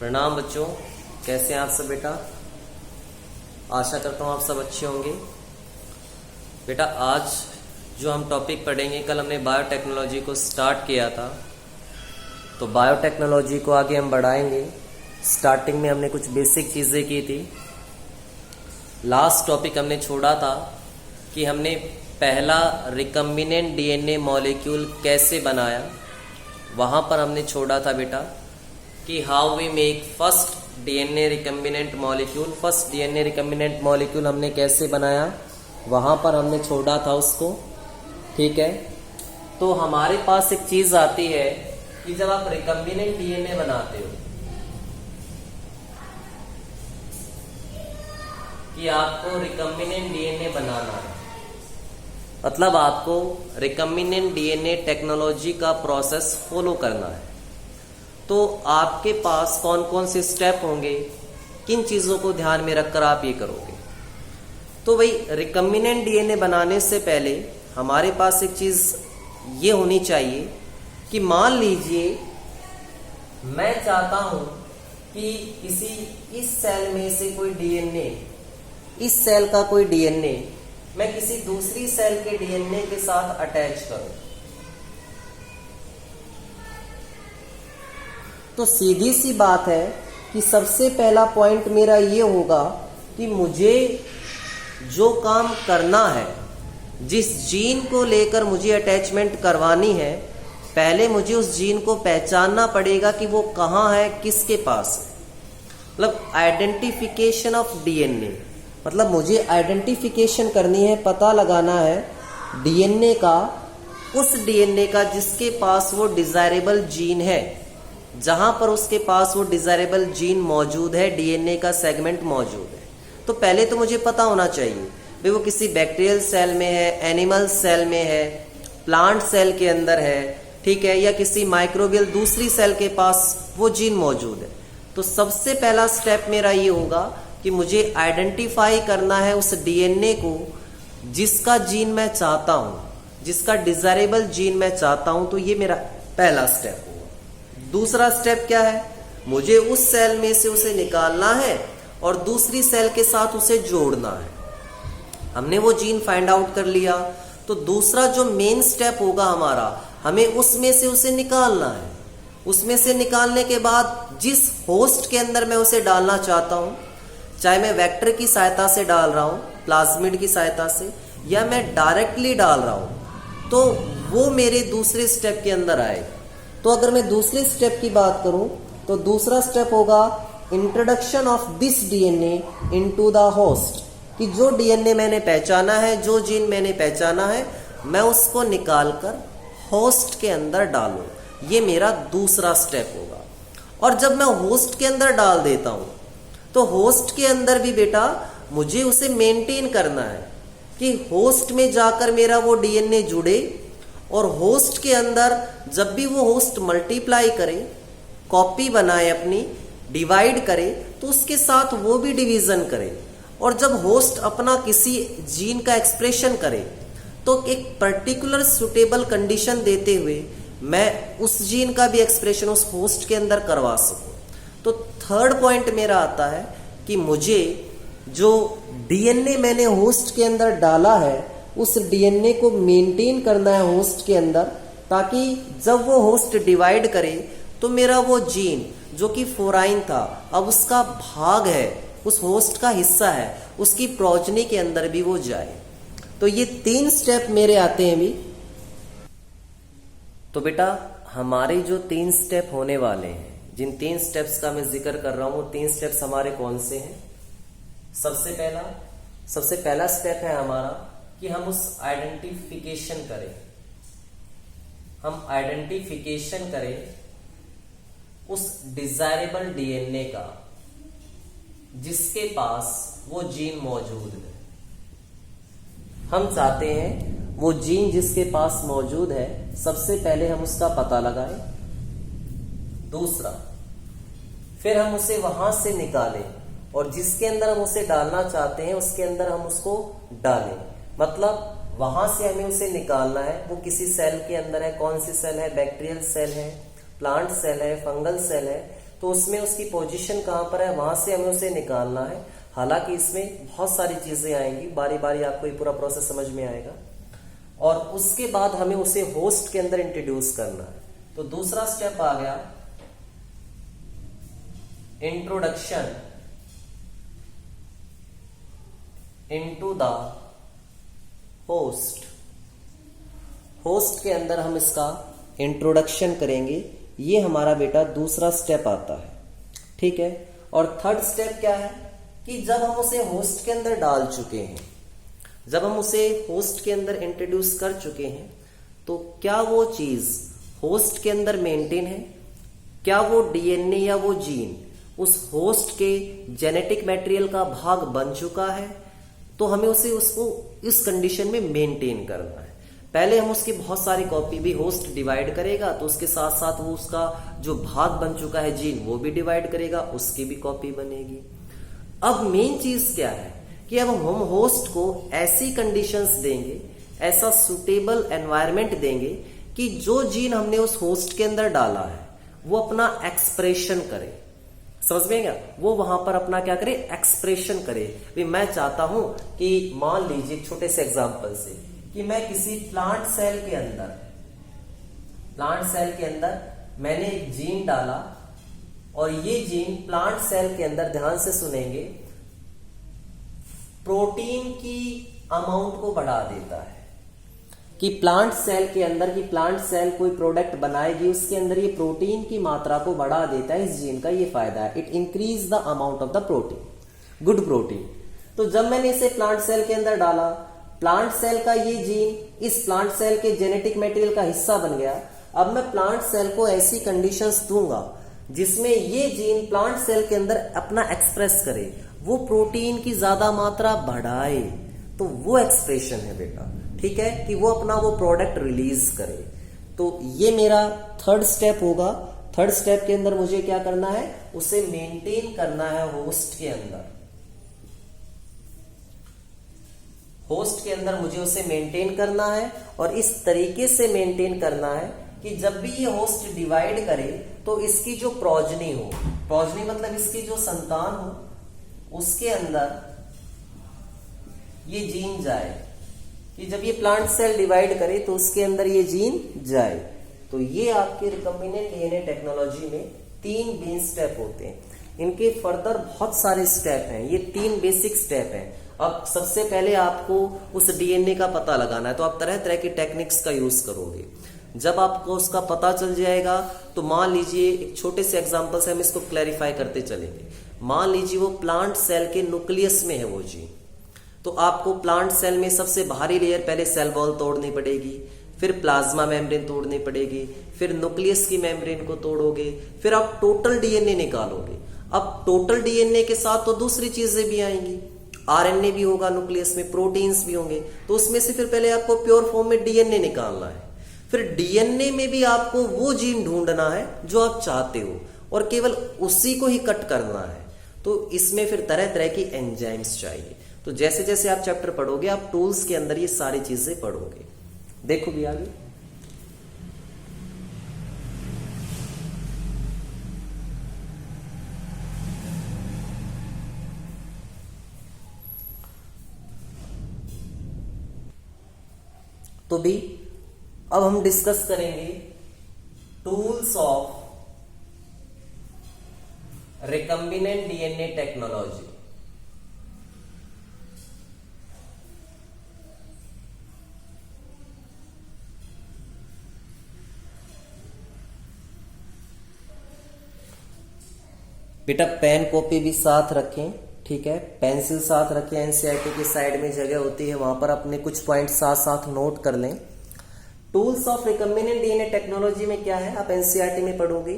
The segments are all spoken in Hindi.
प्रणाम बच्चों, कैसे हैं आप सब बेटा। आशा करता हूँ आप सब अच्छे होंगे। बेटा आज जो हम टॉपिक पढ़ेंगे, कल हमने बायोटेक्नोलॉजी को स्टार्ट किया था, तो बायोटेक्नोलॉजी को आगे हम बढ़ाएंगे। स्टार्टिंग में हमने कुछ बेसिक चीज़ें की थी। लास्ट टॉपिक हमने छोड़ा था कि हमने पहला रिकम्बिनेंट डीएनए मॉलिक्यूल कैसे बनाया। वहाँ पर हमने छोड़ा था बेटा कि how we make first DNA recombinant molecule. First DNA recombinant molecule हमने कैसे बनाया, वहाँ पर हमने छोड़ा था उसको। ठीक है, तो हमारे पास एक चीज आती है कि जब आप रिकम्बिनेंट डीएनए बनाते हो कि आपको रिकम्बिनेंट डीएनए बनाना है, मतलब आपको रिकम्बिनेंट डीएनए टेक्नोलॉजी का प्रोसेस फॉलो करना है। तो आपके पास कौन कौन से स्टेप होंगे, किन चीजों को ध्यान में रखकर आप ये करोगे। तो भाई रिकम्बिनेंट डीएनए बनाने से पहले हमारे पास एक चीज ये होनी चाहिए कि मान लीजिए मैं चाहता हूं कि किसी इस सेल में से कोई डीएनए, इस सेल का कोई डीएनए मैं किसी दूसरी सेल के डीएनए के साथ अटैच करूं, तो सीधी सी बात है कि सबसे पहला पॉइंट मेरा ये होगा कि मुझे जो काम करना है, जिस जीन को लेकर मुझे अटैचमेंट करवानी है, पहले मुझे उस जीन को पहचानना पड़ेगा कि वो कहाँ है, किसके पास है। मतलब आइडेंटिफिकेशन ऑफ डीएनए, मतलब मुझे आइडेंटिफिकेशन करनी है, पता लगाना है डीएनए का, उस डीएनए का जिसके पास वो डिजायरेबल जीन है, जहां पर उसके पास वो डिजायरेबल जीन मौजूद है, डीएनए का सेगमेंट मौजूद है। तो पहले तो मुझे पता होना चाहिए भाई वो किसी बैक्टीरियल सेल में है, एनिमल सेल में है, प्लांट सेल के अंदर है, ठीक है, या किसी माइक्रोबियल दूसरी सेल के पास वो जीन मौजूद है। तो सबसे पहला स्टेप मेरा ये होगा कि मुझे आइडेंटिफाई करना है उस डीएनए को जिसका जीन मैं चाहता हूं, जिसका डिजायरेबल जीन मैं चाहता हूं। तो ये मेरा पहला स्टेप होगा। दूसरा स्टेप क्या है, मुझे उस सेल में से उसे निकालना है और दूसरी सेल के साथ उसे जोड़ना है। हमने वो जीन फाइंड आउट कर लिया, तो दूसरा जो मेन स्टेप होगा हमारा, हमें उसमें से उसे निकालना है। उसमें से निकालने के बाद जिस होस्ट के अंदर मैं उसे डालना चाहता हूं, चाहे मैं वेक्टर की सहायता से डाल रहा हूं, प्लाज्मिड की सहायता से, या मैं डायरेक्टली डाल रहा हूं, तो वो मेरे दूसरे स्टेप के अंदर आएगा। तो अगर मैं दूसरे स्टेप की बात करूं तो दूसरा स्टेप होगा introduction of this DNA into the host, कि जो डीएनए मैंने पहचाना है, जो जीन मैंने पहचाना है, मैं उसको निकालकर होस्ट के अंदर डालूं। ये मेरा दूसरा स्टेप होगा। और जब मैं होस्ट के अंदर डाल देता हूं तो होस्ट के अंदर भी बेटा मुझे उसे मेंटेन करना है कि होस्ट में जाकर मेरा वो डीएनए जुड़े, और होस्ट के अंदर जब भी वो होस्ट मल्टीप्लाई करे, कॉपी बनाए अपनी, डिवाइड करे, तो उसके साथ वो भी डिवीजन करे। और जब होस्ट अपना किसी जीन का एक्सप्रेशन करे तो एक पर्टिकुलर सुटेबल कंडीशन देते हुए मैं उस जीन का भी एक्सप्रेशन उस होस्ट के अंदर करवा सकूं। तो थर्ड पॉइंट मेरा आता है कि मुझे जो डीएनए मैंने होस्ट के अंदर डाला है, उस डीएनए को मेंटेन करना है होस्ट के अंदर, ताकि जब वो होस्ट डिवाइड करे तो मेरा वो जीन जो कि फोराइन था, अब उसका भाग है, उस होस्ट का हिस्सा है, उसकी प्रोजनी के अंदर भी वो जाए। तो ये 3 स्टेप मेरे आते हैं भी। तो बेटा हमारे जो 3 स्टेप होने वाले हैं, जिन 3 स्टेप्स का मैं जिक्र कर रहा हूं, वो 3 स्टेप्स हमारे कौन से हैं। सबसे पहला स्टेप है हमारा कि हम उस आइडेंटिफिकेशन करें, हम आइडेंटिफिकेशन करें उस डिजायरेबल डीएनए का जिसके पास वो जीन मौजूद है। हम चाहते हैं वो जीन जिसके पास मौजूद है, सबसे पहले हम उसका पता लगाएं। दूसरा, फिर हम उसे वहां से निकालें और जिसके अंदर हम उसे डालना चाहते हैं उसके अंदर हम उसको डालें। मतलब वहां से हमें उसे निकालना है, वो किसी सेल के अंदर है, कौन सी सेल है, बैक्टीरियल सेल है, प्लांट सेल है, फंगल सेल है, तो उसमें उसकी पोजीशन कहाँ पर है वहां से हमें उसे निकालना है। हालांकि इसमें बहुत सारी चीजें आएंगी, बारी बारी आपको ये पूरा प्रोसेस समझ में आएगा। और उसके बाद हमें उसे होस्ट के अंदर इंट्रोड्यूस करना है। तो दूसरा स्टेप आ गया introduction into the host. Host के अंदर हम इसका इंट्रोडक्शन करेंगे, ये हमारा बेटा दूसरा स्टेप आता है, ठीक है। और थर्ड स्टेप क्या है कि जब हम उसे होस्ट के अंदर डाल चुके हैं, जब हम उसे होस्ट के अंदर इंट्रोड्यूस कर चुके हैं, तो क्या वो चीज होस्ट के अंदर मेंटेन है, क्या वो डीएनए या वो जीन उस होस्ट के जेनेटिक मटेरियल का भाग बन चुका है, तो हमें उसको इस कंडीशन में मेंटेन करना है। पहले हम उसकी बहुत सारी कॉपी भी होस्ट डिवाइड करेगा, तो उसके साथ साथ वो उसका जो भाग बन चुका है जीन वो भी डिवाइड करेगा, उसकी भी कॉपी बनेगी। अब मेन चीज क्या है कि अब हम होस्ट को ऐसी कंडीशंस देंगे, ऐसा सुटेबल एनवायरनमेंट देंगे कि जो जीन हमने उस होस्ट के अंदर डाला है वो अपना एक्सप्रेशन करे। समझ में क्या? वो वहां पर अपना क्या करे, एक्सप्रेशन करे। भी मैं चाहता हूं कि मान लीजिए छोटे से एग्जांपल से कि मैं किसी प्लांट सेल के अंदर मैंने एक जीन डाला और ये जीन प्लांट सेल के अंदर, ध्यान से सुनेंगे, प्रोटीन की अमाउंट को बढ़ा देता है। कि प्लांट सेल के अंदर की प्लांट सेल कोई प्रोडक्ट बनाएगी, उसके अंदर ये प्रोटीन की मात्रा को बढ़ा देता है। इस जीन का ये फायदा है, it increase the amount of the protein, good protein. तो जब मैंने इसे प्लांट सेल के अंदर डाला, प्लांट सेल का ये जीन इस प्लांट सेल के जेनेटिक मटेरियल का हिस्सा बन गया। अब मैं प्लांट सेल को ऐसी कंडीशंस दूंगा जिसमें ये जीन प्लांट सेल के अंदर अपना एक्सप्रेस करे, वो प्रोटीन की ज्यादा मात्रा बढ़ाए, तो वो एक्सप्रेशन है बेटा, ठीक है, कि वो अपना वो प्रोडक्ट रिलीज करे। तो ये मेरा थर्ड स्टेप होगा। थर्ड स्टेप के अंदर मुझे क्या करना है, उसे मेंटेन करना है होस्ट के अंदर। होस्ट के अंदर मुझे उसे मेंटेन करना है और इस तरीके से मेंटेन करना है कि जब भी ये होस्ट डिवाइड करे तो इसकी जो प्रोजनी हो, प्रोजनी मतलब इसकी जो संतान हो, उसके अंदर ये जीन जाए। कि जब ये प्लांट सेल डिवाइड करे तो उसके अंदर ये जीन जाए। तो ये आपके रिकम्बिनेंट डीएनए टेक्नोलॉजी में 3 मेन स्टेप होते हैं। इनके फर्दर बहुत सारे स्टेप हैं, ये 3 बेसिक स्टेप हैं। अब सबसे पहले आपको उस डीएनए का पता लगाना है, तो आप तरह तरह की टेक्निक्स का यूज करोगे। जब आपको उसका पता चल जाएगा तो मान लीजिए, एक छोटे से एग्जांपल से हम इसको क्लैरिफाई करते चलेंगे। मान लीजिए वो प्लांट सेल के न्यूक्लियस में है वो जीन, तो आपको प्लांट सेल में सबसे बाहरी लेयर पहले सेल वॉल तोड़नी पड़ेगी, फिर प्लाज्मा मेम्ब्रेन तोड़नी पड़ेगी, फिर न्यूक्लियस की मेम्ब्रेन को तोड़ोगे, फिर आप टोटल डीएनए निकालोगे। अब टोटल डीएनए के साथ तो दूसरी चीजें भी आएंगी, आरएनए भी होगा न्यूक्लियस में, प्रोटीन्स भी होंगे, तो उसमें से फिर पहले आपको प्योर फॉर्म में डीएनए निकालना है। फिर डीएनए में भी आपको वो जीन ढूंढना है जो आप चाहते हो और केवल उसी को ही कट करना है। तो इसमें फिर तरह तरह की एंजाइम्स चाहिए। तो जैसे जैसे आप चैप्टर पढ़ोगे, आप टूल्स के अंदर ये सारी चीजें पढ़ोगे। देखो भी आगे, तो भी अब हम डिस्कस करेंगे tools of recombinant DNA technology. बेटा पेन कॉपी भी साथ रखें, ठीक है, पेंसिल साथ रखें। एनसीईआरटी की साइड में जगह होती है, वहां पर अपने कुछ पॉइंट साथ साथ नोट कर लें। Tools of recombinant DNA technology में क्या है, आप एनसीईआरटी में पढ़ोगे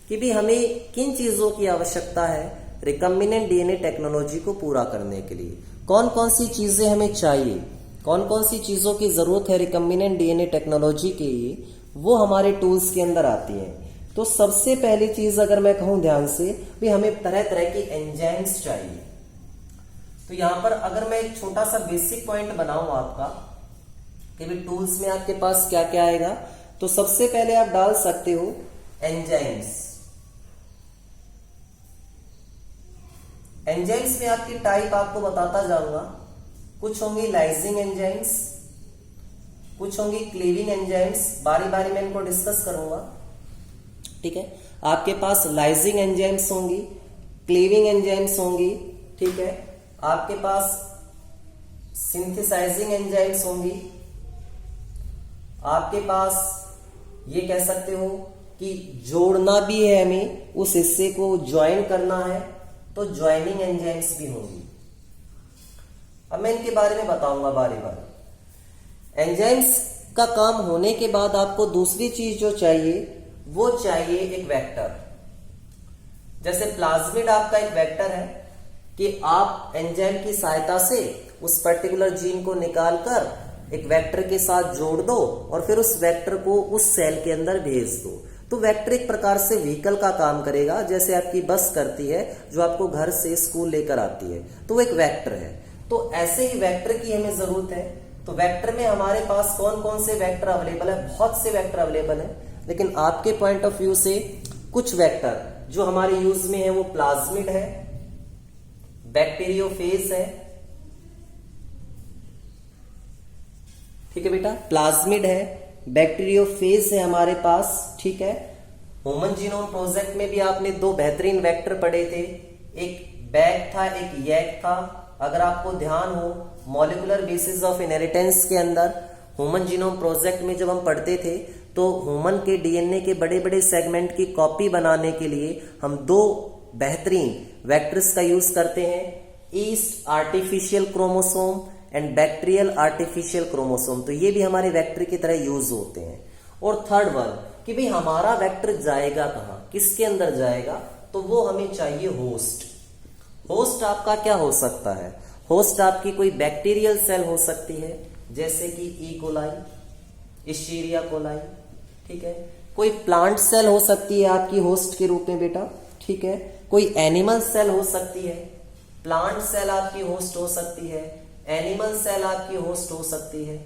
कि भी हमें किन चीजों की आवश्यकता है रिकम्बिनेंट डीएनए टेक्नोलॉजी को पूरा करने के लिए। कौन कौन सी चीजें हमें चाहिए, कौन कौन सी चीजों की जरूरत है रिकम्बिनेंट डीएनए टेक्नोलॉजी के लिए, वो हमारे टूल्स के अंदर आती हैं। तो सबसे पहली चीज अगर मैं कहूं ध्यान से, भी हमें तरह तरह की एंजाइम्स चाहिए। तो यहां पर अगर मैं एक छोटा सा बेसिक पॉइंट बनाऊं आपका कि भी टूल्स में आपके पास क्या क्या आएगा, तो सबसे पहले आप डाल सकते हो एंजाइम्स। एंजाइम्स में आपकी टाइप आपको बताता जाऊंगा। कुछ होंगी लाइजिंग एंजाइम्स, कुछ होंगी क्लीविंग एंजाइम्स, बारी बारी में इनको डिस्कस करूंगा। ठीक है, आपके पास लाइजिंग एंजाइम्स होंगी, क्लीविंग एंजाइम्स होंगी। ठीक है, आपके पास सिंथेसाइजिंग एंजाइम्स होंगी, आपके पास ये कह सकते हो कि जोड़ना भी है, हमें उस हिस्से को ज्वाइन करना है तो ज्वाइनिंग एंजाइम्स भी होंगी। अब मैं इनके बारे में बताऊंगा बारी बारी। एंजाइम्स का काम होने के बाद आपको दूसरी चीज जो चाहिए वो चाहिए एक वेक्टर। जैसे प्लाज्मिड आपका एक वेक्टर है कि आप एंजाइम की सहायता से उस पर्टिकुलर जीन को निकालकर एक वेक्टर के साथ जोड़ दो और फिर उस वेक्टर को उस सेल के अंदर भेज दो। तो वेक्टर एक प्रकार से व्हीकल का काम करेगा, जैसे आपकी बस करती है जो आपको घर से स्कूल लेकर आती है, तो वो एक वेक्टर है। तो ऐसे ही वेक्टर की हमें जरूरत है। तो वेक्टर में हमारे पास कौन कौन से वेक्टर अवेलेबल है? बहुत से वेक्टर अवेलेबल है, लेकिन आपके पॉइंट ऑफ व्यू से कुछ वेक्टर जो हमारे यूज में है वो प्लाज्मिड है, बैक्टीरियोफेज है। ठीक है बेटा, प्लाज्मिड है, बैक्टीरियोफेज है हमारे पास। ठीक है, ह्यूमन जीनोम प्रोजेक्ट में भी आपने दो बेहतरीन वेक्टर पढ़े थे, एक बैग था, एक यैग था। अगर आपको ध्यान हो, मॉलिक्यूलर बेसिस ऑफ इनहेरिटेंस के अंदर ह्यूमन जीनोम प्रोजेक्ट में जब हम पढ़ते थे तो ह्यूमन के डीएनए के बड़े बड़े सेगमेंट की कॉपी बनाने के लिए हम दो बेहतरीन वेक्टर्स का यूज करते हैं, yeast artificial chromosome and bacterial artificial chromosome. तो ये भी हमारे वेक्टर की तरह यूज होते हैं। और थर्ड वन कि भाई हमारा वेक्टर जाएगा कहां, किसके अंदर जाएगा, तो वो हमें चाहिए होस्ट। होस्ट आपका क्या हो सकता है? होस्ट आपकी कोई बैक्टीरियल सेल हो सकती है, जैसे कि ई कोलाई, इशीरिया कोलाई। ठीक है, कोई प्लांट सेल हो सकती है आपकी होस्ट के रूप में बेटा। ठीक है, कोई एनिमल सेल हो सकती है, प्लांट सेल आपकी होस्ट हो सकती है, एनिमल सेल आपकी होस्ट हो सकती है।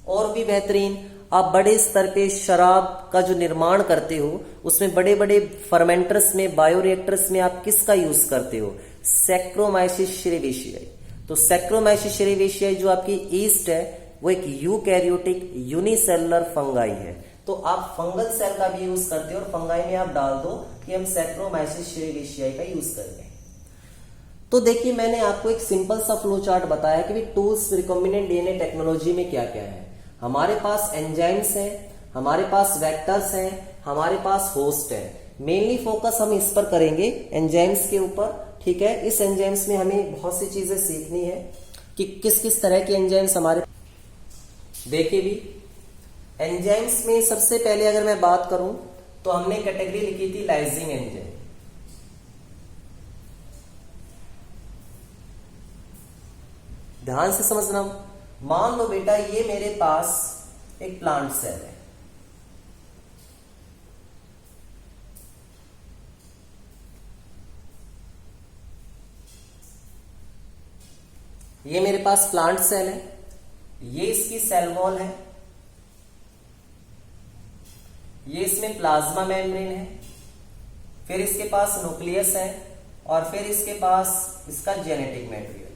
और भी बेहतरीन, आप बड़े स्तर पे शराब का जो निर्माण करते हो उसमें बड़े बड़े फर्मेंटर्स में, बायोरिएक्टर्स में आप किसका यूज करते हो? सैक्रोमाइसिस शेरेविशियाई। तो सैक्रोमाइसिस शेरेविशियाई जो आपकी ईस्ट है वो एक यूकैरियोटिक यूनिसेलुलर फंगाई है। तो आप फंगल सेल का भी यूज करते हो और फंगाई में आप डाल दो कि हम सैक्रोमाइसिस शेरेविशियाई का यूज करेंगे। तो देखिए, मैंने आपको एक सिंपल सा फ्लो चार्ट बताया कि टूल्स रिकॉम्बिनेंट डीएनए टेक्नोलॉजी में क्या क्या है। हमारे पास एंजाइम्स हैं, हमारे पास वेक्टर्स हैं, हमारे पास होस्ट है। मेनली फोकस हम इस पर करेंगे, एंजाइम्स के ऊपर। ठीक है, इस एंजाइम्स में हमें बहुत सी चीजें सीखनी है कि किस किस तरह के एंजाइम्स हमारे। देखिए भी, एंजाइम्स में सबसे पहले अगर मैं बात करूं तो हमने कैटेगरी लिखी थी लाइजिंग एंजाइम। ध्यान से समझना। मान लो बेटा ये मेरे पास एक प्लांट सेल है, ये मेरे पास प्लांट सेल है, ये इसकी सेल वॉल है, ये इसमें प्लाज्मा मेम्ब्रेन है, फिर इसके पास न्यूक्लियस है और फिर इसके पास इसका जेनेटिक मैटेरियल।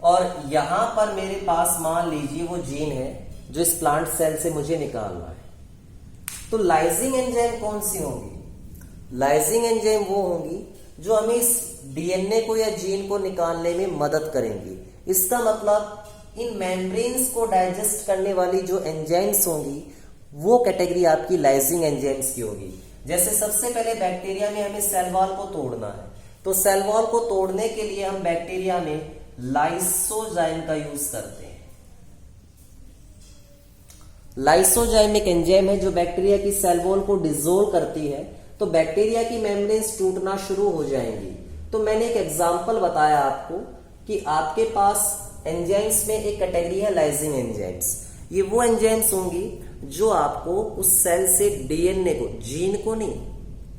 और यहां पर मेरे पास मान लीजिए वो जीन है जो इस प्लांट सेल से मुझे निकालना है। तो लाइजिंग एंजाइम कौन सी होंगी? लाइजिंग एंजाइम वो होंगी जो हमें इस डीएनए को या जीन को निकालने में मदद करेंगी। इसका मतलब इन मेम्ब्रेन्स को डाइजेस्ट करने वाली जो एंजाइम्स होंगी वो कैटेगरी आपकी लाइजिंग एंजाइम्स की होगी। जैसे सबसे पहले बैक्टीरिया में हमें सेल वॉल को तोड़ना है, तो सेल वॉल को तोड़ने के लिए हम बैक्टीरिया में लाइसोजाइम का यूज करते हैं। लाइसोजाइम एक एंजाइम है जो बैक्टीरिया की सेल वॉल को डिसोल्व करती है, तो बैक्टीरिया की मेम्ब्रेन्स टूटना शुरू हो जाएंगी। तो मैंने एक एग्जांपल बताया आपको कि आपके पास एंजाइम्स में एक कैटेगरी है लाइजिंग एंजाइम्स। ये वो एंजाइम्स होंगी जो आपको उस सेल से डीएनए को, जीन को नहीं,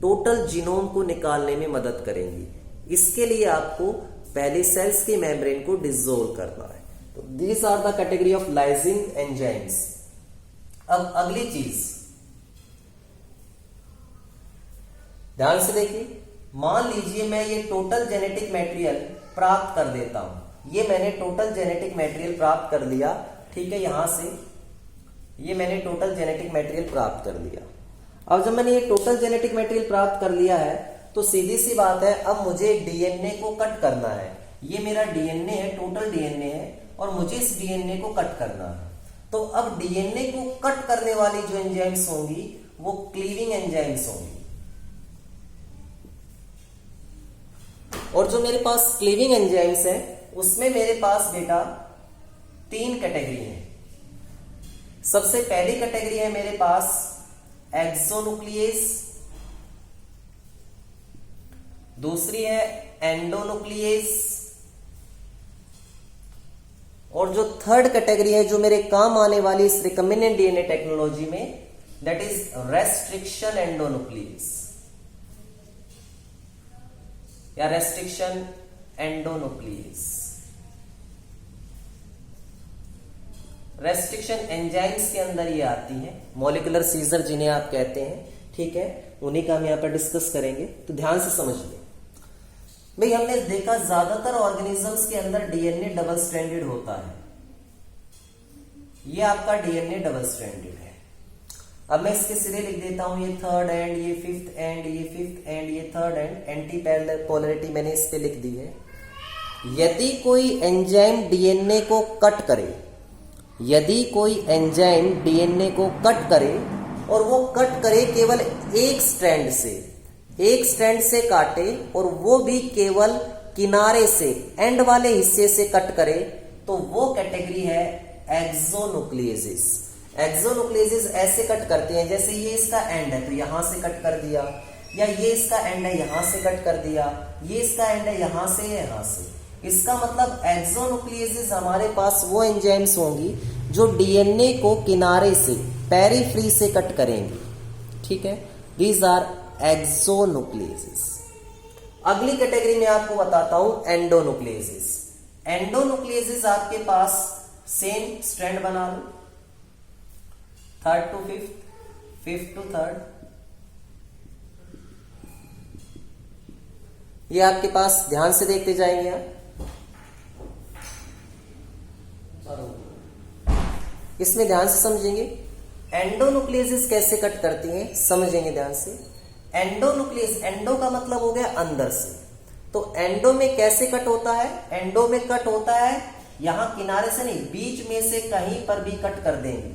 टोटल जीनोम को निकालने में मदद करेंगी। इसके लिए आपको पहले सेल्स के मेम्ब्रेन को डिसोल्व करना है। तो these are the category of lysing enzymes. अब अगली चीज, ध्यान से देखिए, मान लीजिए मैं ये टोटल जेनेटिक मटेरियल प्राप्त कर देता हूं। ये मैंने टोटल जेनेटिक मटेरियल प्राप्त कर लिया, ठीक है, यहां से ये मैंने टोटल जेनेटिक मटेरियल प्राप्त कर लिया। अब जब मैंने ये टोटल जेनेटिक मटेरियल प्राप्त कर लिया है तो सीधी सी बात है, अब मुझे डीएनए को कट करना है। ये मेरा डीएनए है, टोटल डीएनए है, और मुझे इस डीएनए को कट करना है। तो अब डीएनए को कट करने वाली जो एंजाइम्स होंगी वो क्लीविंग एंजाइम्स होंगी। और जो मेरे पास क्लीविंग एंजाइम्स है उसमें मेरे पास बेटा 3 कैटेगरी है। सबसे पहली कैटेगरी है मेरे पास एक्सोन्यूक्लियस, दूसरी है एंडोन्यूक्लियस, और जो थर्ड कैटेगरी है जो मेरे काम आने वाली इस रिकम्बिनेंट डीएनए टेक्नोलॉजी में, दैट इज रेस्ट्रिक्शन एंडोन्यूक्लियस या रेस्ट्रिक्शन एंडोन्यूक्लियस। रेस्ट्रिक्शन एंजाइम्स के अंदर ये आती है, मॉलिक्यूलर सीजर जिन्हें आप कहते हैं, ठीक है, उन्हीं का हम यहां पर डिस्कस करेंगे। तो ध्यान से समझिए भाई, हमने देखा ज्यादातर ऑर्गेनिजम्स के अंदर डीएनए डबल स्ट्रैंडेड होता है। ये आपका डीएनए डबल स्ट्रैंडेड है। अब मैं इसके सिरे लिख देता हूं, ये थर्ड एंड, ये फिफ्थ एंड, ये फिफ्थ एंड, ये third and, anti parallel polarity मैंने इस पे लिख दी है। यदि कोई एंजाइम डीएनए को कट करे, यदि कोई एंजाइम डीएनए को कट करे और वो कट करे केवल एक स्ट्रैंड से काटे, और वो भी केवल किनारे से, एंड वाले हिस्से से कट करे, तो वो कैटेगरी है एक्सोन्यूक्लियसिस। एक्सोन्यूक्लियसिस ऐसे कट करते हैं, जैसे ये इसका एंड है तो यहां से कट कर दिया, या ये इसका एंड है यहां से कट कर दिया, ये इसका एंड है यहां से या यहां से। इसका मतलब एक्सोन्यूक्लियसिस हमारे पास वो एंजाइम्स होंगी जो डीएनए को किनारे से, पेरिफ्री से कट करेंगी, ठीक है, दीज आर एक्सोन्यूक्लियसिस। अगली कैटेगरी में आपको बताता हूं एंडोन्यूक्लियसिस। एंडोन्यूक्लियसिस आपके पास सेम स्ट्रैंड बना लो, third to fifth, fifth to third, ये आपके पास, ध्यान से देखते जाएंगे आप। इसमें ध्यान से समझेंगे एंडोन्यूक्लियसिस कैसे कट करती हैं, समझेंगे ध्यान से। एंडोन्यूक्लियस, एंडो का मतलब हो गया अंदर से, तो एंडो में कैसे कट होता है? एंडो में कट होता है यहां किनारे से नहीं, बीच में से कहीं पर भी कट कर देंगे,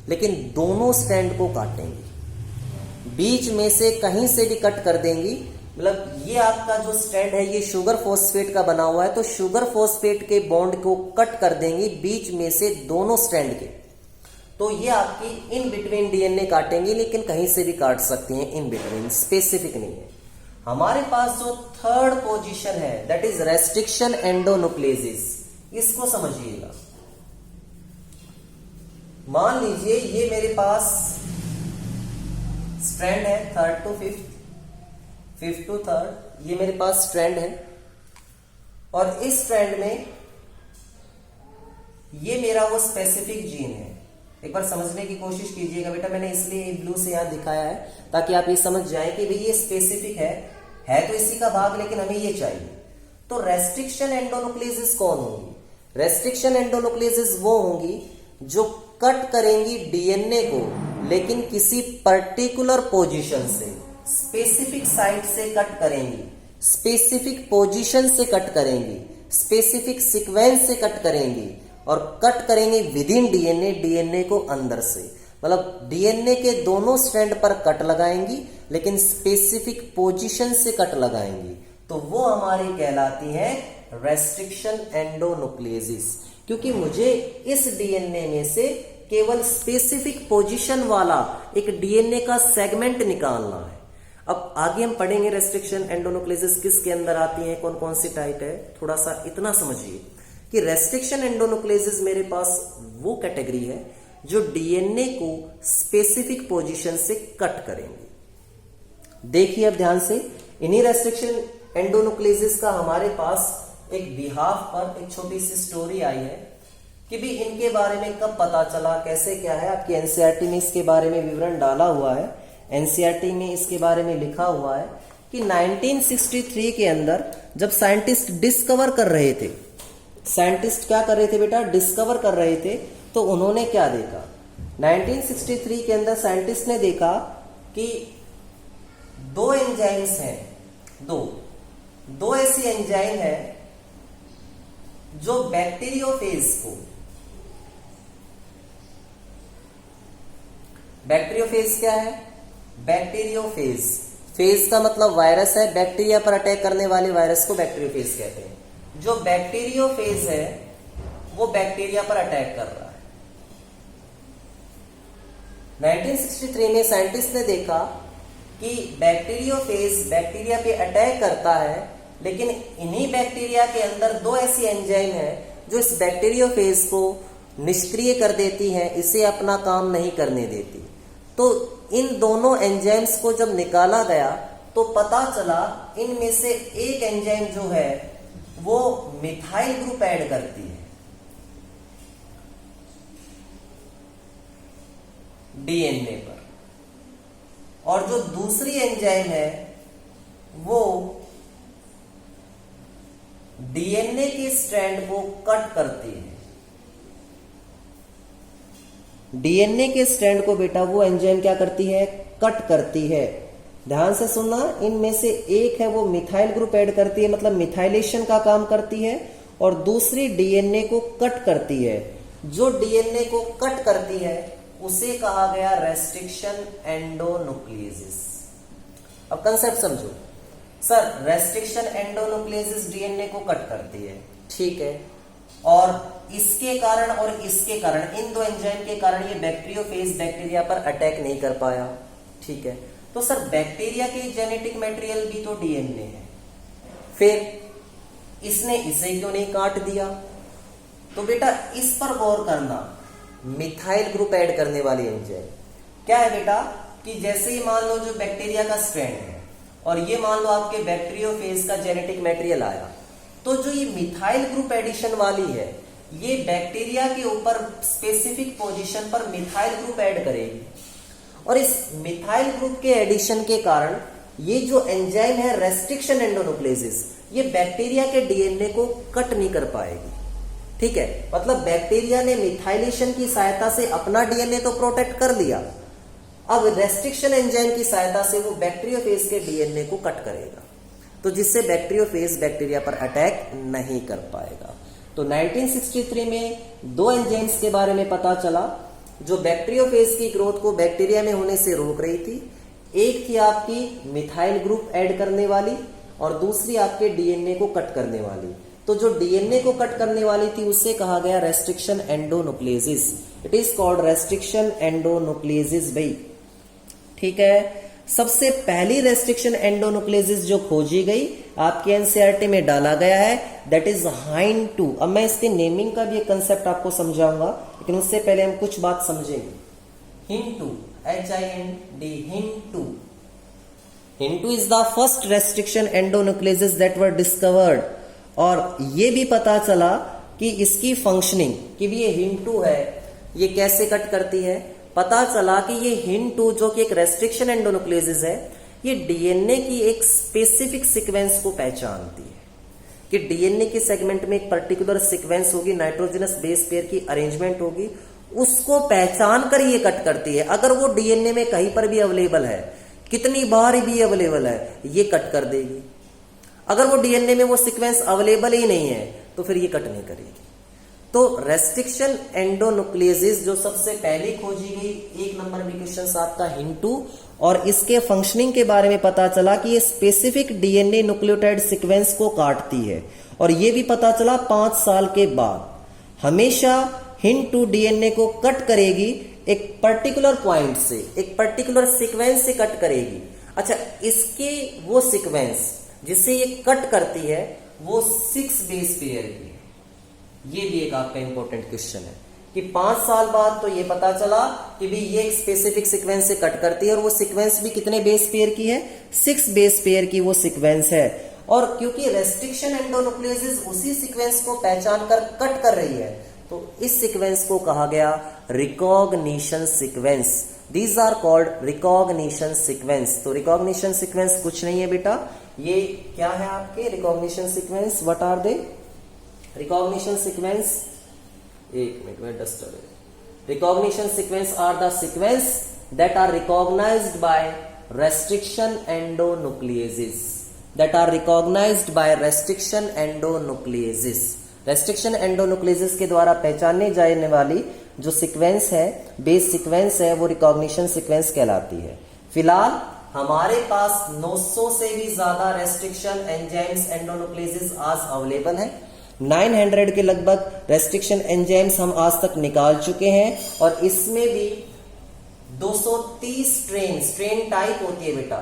लेकिन दोनों स्ट्रैंड को काटेंगे। बीच में से कहीं से भी कट कर देंगी, मतलब ये आपका जो स्ट्रैंड है ये शुगर फॉस्फेट का बना हुआ है, तो शुगर फॉस्फेट के बॉन्ड को कट कर देंगी बीच में से दोनों स्ट्रैंड के। तो ये आपकी इन बिटवीन डीएनए काटेंगी, लेकिन कहीं से भी काट सकती हैं, इन बिटवीन, स्पेसिफिक नहीं है। हमारे पास जो थर्ड पोजीशन है दैट इज रेस्ट्रिक्शन एंडोन्यूक्लियसिस, इसको समझिएगा। मान लीजिए ये मेरे पास स्ट्रैंड है third to fifth, fifth to third, ये मेरे पास स्ट्रैंड है, और इस स्ट्रैंड में ये मेरा वो स्पेसिफिक जीन है। एक बार समझने की कोशिश कीजिएगा बेटा, मैंने इसलिए ब्लू से यहां दिखाया है ताकि आप ये समझ जाएं कि भाई ये स्पेसिफिक है तो इसी का भाग, लेकिन हमें ये चाहिए। तो रेस्ट्रिक्शन एंडोन्यूक्लियसिस कौन होंगी? रेस्ट्रिक्शन एंडोन्यूक्लियसिस वो होंगी जो कट करेंगी डीएनए को, लेकिन किसी पर्टिकुलर पोजीशन से, स्पेसिफिक साइट से कट करेंगी, स्पेसिफिक पोजीशन से कट करेंगी, स्पेसिफिक सीक्वेंस से कट करेंगी, और कट करेंगे विद इन डीएनए, डीएनए को अंदर से, मतलब डीएनए के दोनों स्ट्रैंड पर कट लगाएंगी, लेकिन स्पेसिफिक पोजीशन से कट लगाएंगी। तो वो हमारी कहलाती है रेस्ट्रिक्शन एंडोन्यूक्लियसिस, क्योंकि मुझे इस डीएनए में से केवल स्पेसिफिक पोजीशन वाला एक डीएनए का सेगमेंट निकालना है। अब आगे हम पढ़ेंगे रेस्ट्रिक्शन एंडोन्यूक्लियसिस किसके अंदर आती है, कौन कौन सी टाइप है। थोड़ा सा इतना समझिए कि रेस्ट्रिक्शन एंडोन्यूक्लियसिस मेरे पास वो कैटेगरी है जो डीएनए को स्पेसिफिक पोजीशन से कट करेंगे। देखिए अब ध्यान से, इन्हीं रेस्ट्रिक्शन एंडोन्यूक्लियसिस का हमारे पास एक बिहाफ पर एक छोटी सी स्टोरी आई है कि भी इनके बारे में कब पता चला, कैसे क्या है। आपकी एनसीईआरटी में इसके बारे में विवरण डाला हुआ है। एनसीईआरटी में इसके बारे में लिखा हुआ है कि 1963 के अंदर जब साइंटिस्ट डिस्कवर कर रहे थे, साइंटिस्ट क्या कर रहे थे बेटा, डिस्कवर कर रहे थे, तो उन्होंने क्या देखा, 1963 के अंदर साइंटिस्ट ने देखा कि दो एंजाइम्स हैं, दो ऐसी एंजाइम है जो बैक्टीरियोफेज को, बैक्टीरियोफेज क्या है, बैक्टीरियोफेज, फेज का मतलब वायरस है, बैक्टीरिया पर अटैक करने वाले वायरस को बैक्टीरियोफेज कहते हैं। जो बैक्टीरियोफेज है वो बैक्टीरिया पर अटैक कर रहा है। 1963 में साइंटिस्ट ने देखा कि बैक्टीरियोफेज बैक्टीरिया पे अटैक करता है, लेकिन इन्हीं बैक्टीरिया के अंदर दो ऐसी एंजाइम है जो इस बैक्टीरियोफेज को निष्क्रिय कर देती हैं, इसे अपना काम नहीं करने देती। तो इन दोनों एंजाइम्स को जब निकाला गया तो पता चला इनमें से एक एंजाइम जो है वो मिथाइल ग्रुप ऐड करती है डीएनए पर, और जो दूसरी एंजाइम है वो डीएनए के स्ट्रैंड को कट करती है। डीएनए के स्ट्रैंड को बेटा वो एंजाइम क्या करती है, कट करती है। ध्यान से सुनना, इनमें से एक है वो मिथाइल ग्रुप ऐड करती है, मतलब मिथाइलेशन का काम करती है, और दूसरी डीएनए को कट करती है। जो डीएनए को कट करती है उसे कहा गया रेस्ट्रिक्शन एंडोन्यूक्लियोसिस। अब कंसेप्ट समझो सर, रेस्ट्रिक्शन एंडोन्यूक्लियोसिस डीएनए को कट करती है, ठीक है, और इसके कारण और इसके कारण, इन दो एंजाइम के कारण ये बैक्टीरियोफेज बैक्टीरिया पर अटैक नहीं कर पाया, ठीक है। तो सर बैक्टीरिया के जेनेटिक मटेरियल भी तो डीएनए है, फिर इसने इसे क्यों नहीं काट दिया? तो बेटा इस पर गौर करना, मिथाइल ग्रुप ऐड करने वाली एंजाइम क्या है बेटा, कि जैसे ही मान लो जो बैक्टीरिया का स्ट्रैंड है और ये मान लो आपके बैक्टीरियोफेज का जेनेटिक मटेरियल आया, तो जो ये मिथाइल ग्रुप एडिशन वाली है ये बैक्टीरिया के ऊपर स्पेसिफिक पोजीशन पर मिथाइल ग्रुप ऐड करेगी, और इस मिथाइल ग्रुप के एडिशन के कारण ये जो एंजाइम है रेस्ट्रिक्शन एंडोन्यूक्लियोसिस, ये बैक्टीरिया के डीएनए को कट नहीं कर पाएगी, ठीक है। मतलब बैक्टीरिया ने मिथाइलेशन की सहायता से अपना डीएनए तो प्रोटेक्ट कर लिया, अब रेस्ट्रिक्शन एंजाइम की सहायता से वो बैक्टीरियोफेज के डीएनए को कट करेगा, तो जिससे बैक्टीरियोफेज बैक्टीरिया पर अटैक नहीं कर पाएगा। तो 1963 में दो एंजाइम्स के बारे में पता चला जो बैक्टीरियोफेज की ग्रोथ को बैक्टीरिया में होने से रोक रही थी। एक थी आपकी मिथाइल ग्रुप ऐड करने वाली और दूसरी आपके डीएनए को कट करने वाली। तो जो डीएनए को कट करने वाली थी उससे कहा गया restriction endonucleases. It is called restriction endonucleases भाई, ठीक है। सबसे पहली रेस्ट्रिक्शन एंडोन्यूक्लियोसिस जो खोजी गई आपके एनसीईआरटी में डाला गया है, दैट इज HIND2। अब मैं इसके नेमिंग का भी एक कंसेप्ट आपको समझाऊंगा, लेकिन उससे पहले हम कुछ बात समझेंगे। HIND2, HIND, HIND2। HIND2 is the first restriction endonucleases that were discovered, और ये भी पता चला कि इसकी फंक्शनिंग, कि भी ये HIND2 है ये कैसे कट करती है। पता चला कि ये HIND2 जो कि एक रेस्ट्रिक्शन एंडोन्यूक्लियोसिस है, ये डीएनए की एक स्पेसिफिक सीक्वेंस को पहचानती है, कि डीएनए के सेगमेंट में एक पर्टिकुलर सीक्वेंस होगी, नाइट्रोजनस बेस पेयर की अरेंजमेंट होगी, उसको पहचान कर ये कट करती है। अगर वो डीएनए में कहीं पर भी अवेलेबल है, कितनी बार भी अवेलेबल है, ये कट कर देगी। अगर वो डीएनए में वो सीक्वेंस अवेलेबल ही नहीं है तो फिर ये कट नहीं करेगी। तो रेस्ट्रिक्शन एंडोन्यूक्लियोसिस जो सबसे पहले खोजी गई, एक नंबर में क्वेश्चन आपका HIND2, और इसके फंक्शनिंग के बारे में पता चला कि ये स्पेसिफिक डीएनए न्यूक्लियोटाइड सीक्वेंस को काटती है, और ये भी पता चला 5 साल के बाद। हमेशा HIND2 डीएनए को कट करेगी एक पर्टिकुलर पॉइंट से, एक पर्टिकुलर सीक्वेंस से कट करेगी। अच्छा, इसके वो सीक्वेंस जिसे ये कट करती है वो 6 बेस पेयर की है। ये भी एक आपका इंपॉर्टेंट क्वेश्चन है कि 5 साल बाद तो ये पता चला कि भी ये एक स्पेसिफिक सीक्वेंस से कट करती है, और वो सीक्वेंस भी कितने बेस पेयर की है, 6 बेस पेयर की वो सीक्वेंस है। और क्योंकि रेस्ट्रिक्शन एंडोन्यूक्लियोसिस उसी सीक्वेंस को पहचान कर कट कर रही है, तो इस सीक्वेंस को कहा गया recognition sequence. These are called recognition sequence. तो रिकॉग्निशन सीक्वेंस कुछ नहीं है बेटा, ये क्या है आपके recognition sequence? What are they? Recognition sequence, एक मिनट में डस्टर है। Recognition sequence are the sequence that are recognized by restriction endonucleases, that are recognized by restriction endonucleases। restriction endonucleases के द्वारा पहचाने जाने वाली जो सीक्वेंस है, बेस सीक्वेंस है, वो रिकॉग्निशन सीक्वेंस कहलाती है। फिलहाल हमारे पास 900 से भी ज्यादा रेस्ट्रिक्शन एंजाइम्स एंडोनुक्लेजेस आज अवेलेबल है। 900 के लगभग रेस्ट्रिक्शन एंजाइम्स हम आज तक निकाल चुके हैं और इसमें भी 230 स्ट्रेन टाइप होती है बेटा,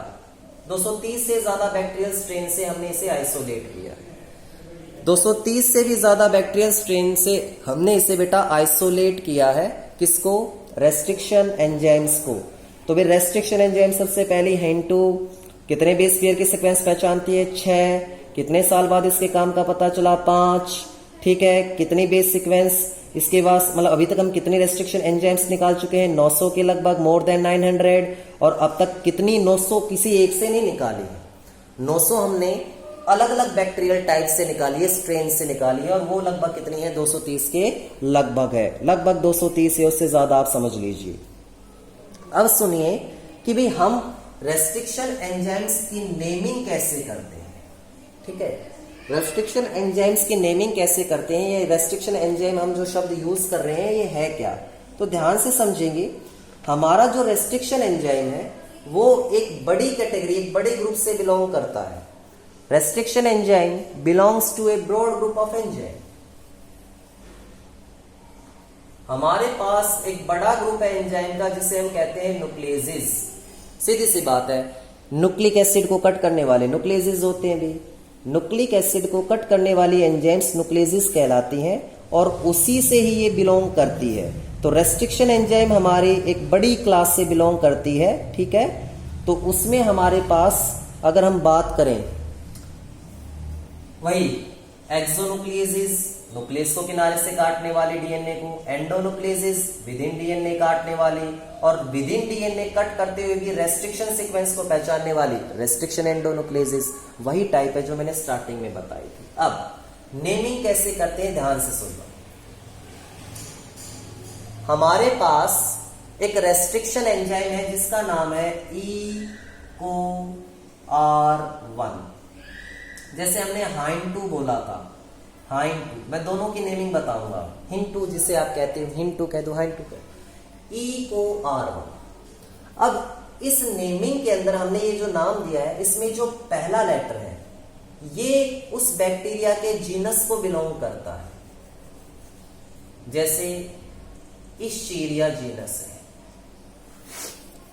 230 से ज्यादा बैक्टीरियल स्ट्रेन से हमने इसे आइसोलेट किया। 230 से भी ज्यादा बैक्टीरियल स्ट्रेन से हमने इसे बेटा आइसोलेट किया है। किसको? रेस्ट्रिक्शन एंजाइम्स को। तो भाई रेस्ट्रिक्शन एंजाइम सबसे पहले हिंटू कितने बेस पेयर की सीक्वेंस पहचानती है? 6। कितने साल बाद इसके काम का पता चला? 5। ठीक है, कितनी बेस सीक्वेंस इसके बाद, मतलब अभी तक हम कितने रेस्ट्रिक्शन एंजाइम्स निकाल चुके हैं? 900 के लगभग, मोर देन 900। और अब तक कितनी? 900 किसी एक से नहीं निकाली है, 900 हमने अलग अलग बैक्टीरियल टाइप से निकाली है, स्ट्रेन से निकाली है, और वो लगभग कितनी है? 230 के लगभग है, लगभग 230 है, उससे ज्यादा आप समझ लीजिए। अब सुनिए कि भाई हम रेस्ट्रिक्शन एंजाइम्स की नेमिंग कैसे करते हैं। ठीक है, रेस्ट्रिक्शन एंजाइम्स की नेमिंग कैसे करते हैं, ये रेस्ट्रिक्शन एंजाइम हम जो शब्द यूज कर रहे हैं ये है क्या, तो ध्यान से समझेंगे। हमारा जो रेस्ट्रिक्शन एंजाइम है वो एक बड़ी कैटेगरी, एक बड़े ग्रुप से बिलोंग करता है। Restriction enzyme belongs to a broad group of enzyme. हमारे पास एक बड़ा ग्रुप है एंजाइम का जिसे हम कहते हैं न्यूक्लियेजेस। सीधी सी बात है, न्यूक्लिक एसिड को कट करने वाले न्यूक्लियेजेस होते हैं भी। न्यूक्लिक एसिड को कट करने वाली एंजाइम्स न्यूक्लियेजेस कहलाती हैं और उसी से ही ये बिलोंग करती है। तो रेस्ट्रिक्शन एंजाइम हमारी एक बड़ी क्लास से बिलोंग करती है। ठीक है, तो उसमें हमारे पास अगर हम बात करें वही एक्सोन्यूक्लियेजेस, न्यूक्लियस को किनारे से काटने वाली डीएनए को, एंडोन्यूक्लियेजेस विद इन डीएनए काटने वाली, और विद इन डीएनए कट करते हुए भी रेस्ट्रिक्शन सीक्वेंस को पहचानने वाली रेस्ट्रिक्शन एंडोन्यूक्लियेजेस, वही टाइप है जो मैंने स्टार्टिंग में बताई थी। अब नेमिंग कैसे करते हैं, ध्यान से सुनना। हमारे पास एक रेस्ट्रिक्शन एंजाइम है जिसका नाम है EcoR1। जैसे हमने हाइन2 बोला था, हाइन2, मैं दोनों की नेमिंग बताऊंगा। हिन2 जिसे आप कहते हो, हिन2 कह दो, हाइन2 कह दो, EcoR1। अब इस नेमिंग के अंदर हमने ये जो नाम दिया है, इसमें जो पहला लेटर है ये उस बैक्टीरिया के जीनस को बिलोंग करता है। जैसे इश्चीरिया जीनस है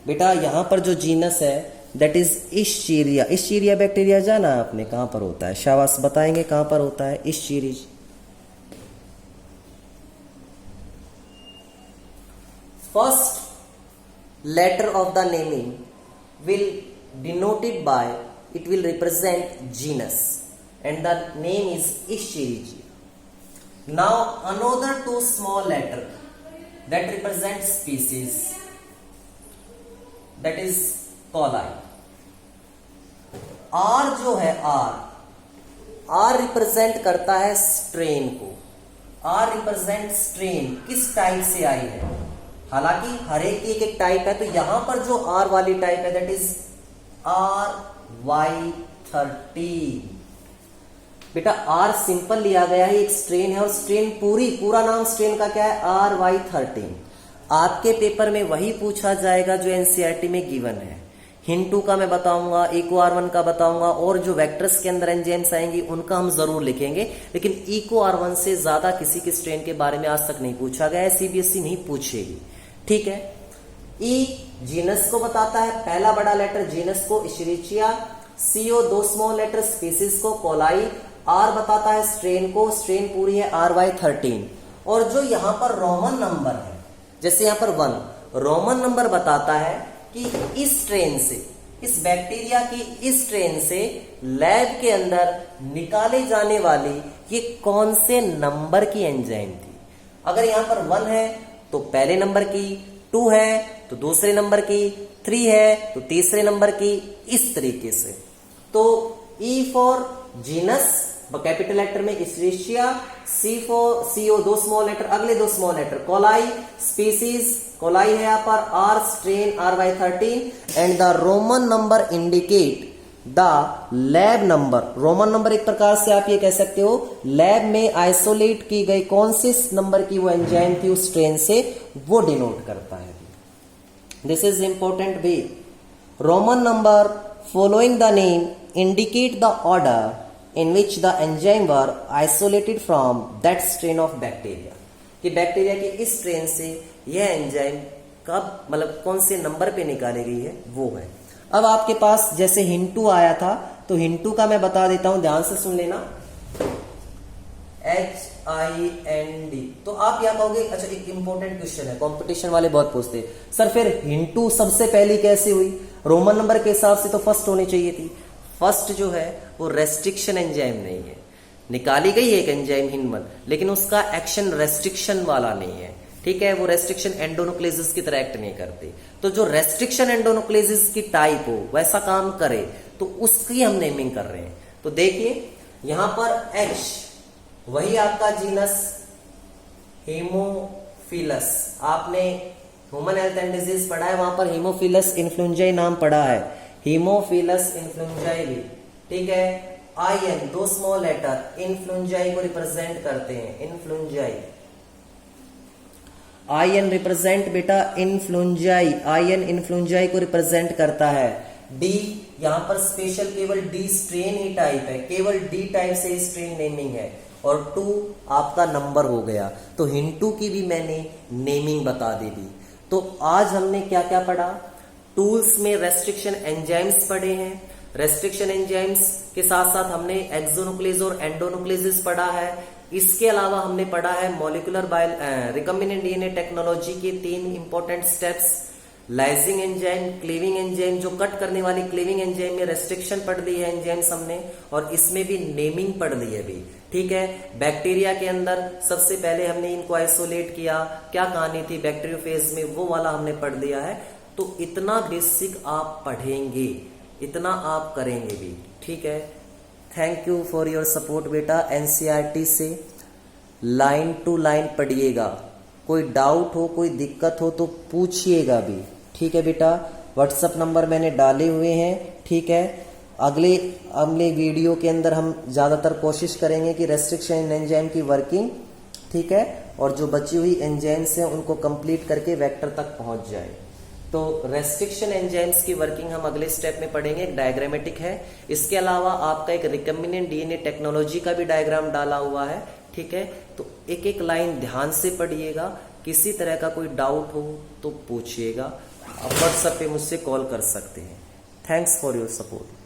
बेटा, यहां पर जो जीनस है दैट इज इश्चीरिया। इश्चीरिया बैक्टीरिया जाना आपने कहां पर होता है? शाबाश, बताएंगे कहां पर होता है Escherichia. First letter of the naming will denoted by, it will represent genus and the name is Escherichia. Now another two small letter that represent species, that is coli. R जो है R रिप्रेजेंट करता है स्ट्रेन को। R रिप्रेजेंट स्ट्रेन किस टाइप से आई है। हालांकि हर एक की एक टाइप है, तो यहां पर जो R वाली टाइप है दैट इज RY13। बेटा R सिंपल लिया गया है, एक स्ट्रेन है और स्ट्रेन पूरा नाम स्ट्रेन का क्या है? RY13। आपके पेपर में वही पूछा जाएगा जो एनसीईआरटी में गिवन है। हिन2 का मैं बताऊंगा, EcoR1 का बताऊंगा, और जो वेक्टर्स के अंदर एंजाइम्स आएंगी उनका हम जरूर लिखेंगे, लेकिन EcoR1 से ज्यादा किसी के स्ट्रेन के बारे में आज तक नहीं पूछा गया है, सीबीएसई नहीं पूछेगी। ठीक है, E जीनस को बताता है, पहला बड़ा लेटर जीनस को इशरिचिया, CO दो स्मॉल लेटर स्पीसीज को कोलाई, R बताता है स्ट्रेन को, स्ट्रेन पूरी है RY13। और जो यहां पर रोमन नंबर है, जैसे यहां पर 1, रोमन नंबर बताता है कि इस स्ट्रेन से, इस बैक्टीरिया की इस स्ट्रेन से लैब के अंदर निकाले जाने वाली ये कौन से नंबर की एंजाइम थी। अगर यहाँ पर 1 है तो पहले नंबर की, 2 है तो दूसरे नंबर की, 3 है तो तीसरे नंबर की, इस तरीके से। तो E for genus capital letter में इस्टेरिशिया, CO 2 स्मॉल लेटर, अगले 2 small letter coli, species coli है यहाँ पर, R strain RY13 and the Roman number indicate the lab number. Roman number एक प्रकार से आप ये कह सकते हो लैब में आइसोलेट की गई कौन से नंबर की वो एंजाइम थी उस स्ट्रेन से, वो डिनोट करता है। This is important way. Roman number following the name indicate the order in which the enzyme were isolated from that strain of bacteria, कि बैक्टीरिया के इस स्ट्रेन से यह एंजाइम कब मतलब कौन से नंबर पे निकाली गई है वो है। अब आपके पास जैसे हिंटू आया था तो हिंटू का मैं बता देता हूं, ध्यान से सुन लेना, HIND। तो आप यहाँ कहोगे अच्छा एक इंपॉर्टेंट क्वेश्चन है, कंपटीशन वाले बहुत पूछते हैं सर फिर हिंटू सबसे पहली कैसे हुई? रोमन नंबर के हिसाब से तो फर्स्ट होनी चाहिए थी। फर्स्ट जो है वो रेस्ट्रिक्शन एंजाइम नहीं है, निकाली गई है एक एंजाइम हिंडमन, लेकिन उसका एक्शन रेस्ट्रिक्शन वाला नहीं है, ठीक है। वो रेस्ट्रिक्शन एंडोनुक्लेसिस की तरह एक्ट नहीं करती। तो जो रेस्ट्रिक्शन एंडोनुक्लेसिस की टाइप हो वैसा काम करे तो उसकी हम नेमिंग कर रहे हैं। तो देखिए यहां पर H वही आपका जीनस हेमोफिलस, आपने ह्यूमन हेल्थ एंड डिजीज पढ़ा है, वहां पर हेमोफिलस इन्फ्लुएंजाई नाम पढ़ा है, हीमोफिलस इन्फ्लुएंजाई भी, ठीक है। IN 2 स्मॉल लेटर इन्फ्लुएंजाई को रिप्रेजेंट करते हैं, इन्फ्लुएंजाई IN रिप्रेजेंट बेटा इन्फ्लुएंजाई, IN इन्फ्लुएंजाई को रिप्रेजेंट करता है। D यहां पर स्पेशल केवल D स्ट्रेन ही टाइप है, केवल D टाइप से स्ट्रेन नेमिंग है। और 2 आपका नंबर हो गया। तो हिंटू की भी मैंने नेमिंग बता दी थी। तो आज हमने क्या क्या पढ़ा? टूल्स में रेस्ट्रिक्शन एंजाइम्स पढ़े हैं, रेस्ट्रिक्शन एंजाइम्स के साथ साथ हमने एक्सोनुक्लेज और एंडोनुक्लेसिस पढ़ा है। इसके अलावा हमने पढ़ा है मॉलिक्यूलर रिकम्बिनेंट डीएनए टेक्नोलॉजी के 3 important steps, lysing enzyme, cleaving enzyme, जो कट करने वाली क्लीविंग एंजाइम में रेस्ट्रिक्शन पढ़ ली है एंजाइम्स हमने, और इसमें भी नेमिंग पढ़ ली है भी, ठीक है। बैक्टीरिया के अंदर सबसे पहले हमने इनको आइसोलेट किया, क्या कहानी थी बैक्टीरियोफेज में, वो वाला हमने पढ़ लिया है। तो इतना बेसिक आप पढ़ेंगे, इतना आप करेंगे भी, ठीक है। Thank you for your support बेटा। एनसीईआरटी से लाइन टू लाइन पढ़िएगा, कोई डाउट हो कोई दिक्कत हो तो पूछिएगा भी, ठीक है बेटा। व्हाट्सएप नंबर मैंने डाले हुए हैं, ठीक है। अगले वीडियो के अंदर हम ज्यादातर कोशिश करेंगे कि रेस्ट्रिक्शन एंजाइम की वर्किंग, ठीक है, और जो बची हुई एंजाइम्स हैं उनको कंप्लीट करके वेक्टर तक पहुंच जाए। तो रेस्ट्रिक्शन एंजाइम्स की वर्किंग हम अगले स्टेप में पढ़ेंगे, एक डायग्रामेटिक है। इसके अलावा आपका एक रिकम्बिनेंट डीएनए टेक्नोलॉजी का भी डायग्राम डाला हुआ है, ठीक है। तो एक एक लाइन ध्यान से पढ़िएगा, किसी तरह का कोई डाउट हो तो पूछिएगा, आप व्हाट्सएप पे मुझसे कॉल कर सकते हैं। Thanks for your support.